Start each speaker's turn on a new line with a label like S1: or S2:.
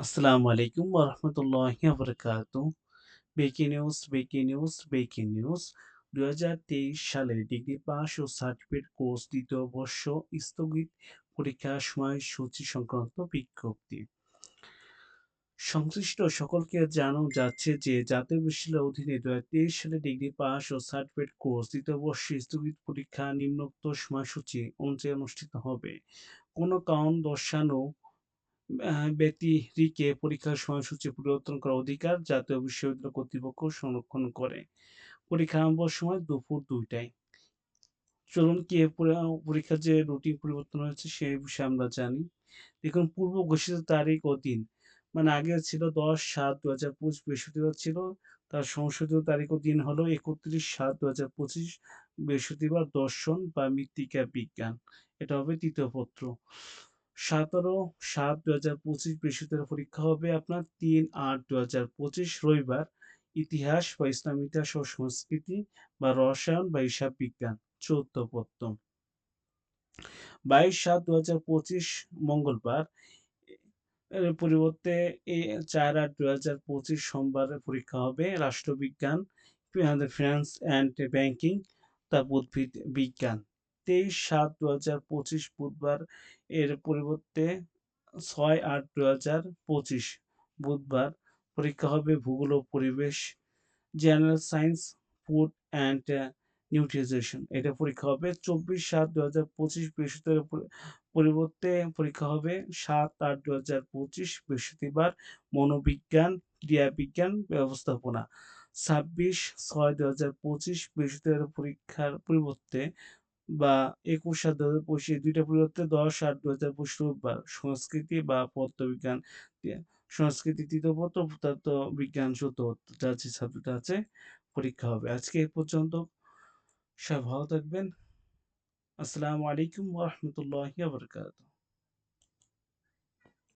S1: আসসালামু আলাইকুম ওয়া রাহমাতুল্লাহি ওয়া বারাকাতুহু। Breaking news. ২০২৩ সালে ডিগ্রি পাস ও সার্টিফিকেট কোর্স ২য় বর্ষ স্থগিত পরীক্ষার সময়সূচি সংক্রান্ত বিজ্ঞপ্তি। সংশ্লিষ্ট সকলকে জানানো যাচ্ছে যে জাতীয় বিশ্ববিদ্যালয়ের অধীনে ২০২৩ সালে ডিগ্রি পাস ও সার্টিফিকেট কোর্স ২য় বর্ষে স্থগিত পরীক্ষা নিম্নোক্ত সময়সূচি অনুযায়ী অনুষ্ঠিত হবে। কোনো কারণ দর্শানো ব্যক্তিটিকে পরীক্ষার সময়সূচি পরিবর্তন করার অধিকার জাতীয় বিশ্ববিদ্যালয় কর্তৃপক্ষ সংরক্ষণ করে। পরীক্ষা আরম্ভের সময় দুপুর ২ টায়। চলুন কি এ পরীক্ষার যে রুটিন পরিবর্তন হয়েছে সে বিষয়ে আমরা জানি। দেখুন পূর্ব ঘোষিত তারিখ ও দিন। মানে আগে ছিল ১০/৭/২০২৫ বৃহস্পতিবার ছিল। তার সংশোধিত তারিখ ও দিন হলো ৩১/৭/২০২৫ বৃহস্পতিবার দর্শন বা মৃত্তিকা বিজ্ঞান। এটা হবে ৩য় পত্র। ১৭/৭/২০২৫ বৃহস্পতিবার পরীক্ষা হবে আপনার ৩/৮/২০২৫ রবিবার। ইতিহাস বা ইসলামী ইতিহাস ও সংস্কৃতি বা রসায়ন বা হিসাব বিজ্ঞান ১৪ পত্র। ২২/৭/২০২৫ মঙ্গলবার। এর পরিবর্তে ৪/৮/২০২৫ সোমবার পরীক্ষা হবে রাষ্ট্রবিজ্ঞান, ফিন্যান্স অ্যান্ড ব্যাংকিং, তারপর উদ্ভিদ বিজ্ঞান। ২৩/৭/২০২৫ বুধবার। এর পরিবর্তে ৬/৮/২০২৫ বুধবার পরীক্ষা হবে ভূগোল ও পরিবেশ, general science, food and nutrition. এটা পরীক্ষা হবে ২৪/৭/২০২৫ বৃহস্পতিবার পরিবর্তে পরীক্ষা হবে ৭/৮/২০২৫ বৃহস্পতিবার মনোবিজ্ঞান, ক্রিয়াবিজ্ঞান, ব্যবস্থাপনা। ২৬/৬/২০২৫ বৃহস্পতিবার পরীক্ষার পরিবর্তে বা ২১/৭/২০২৫ এই ২ টা পরিবর্তে ১০/৮/২০২৫ রোববার সংস্কৃতি বা পদার্থবিজ্ঞান, ইয়া সংস্কৃতি ৩য় পত্র, পদার্থবিজ্ঞান ৪র্থ পত্র। যার যে সাবজেক্ট আছে পরীক্ষা হবে। আজকে এ পর্যন্ত। সবাই ভালো থাকবেন। আসসালামু আলাইকুম ওয়া রাহমাতুল্লাহি ওয়া বারাকাতুহু।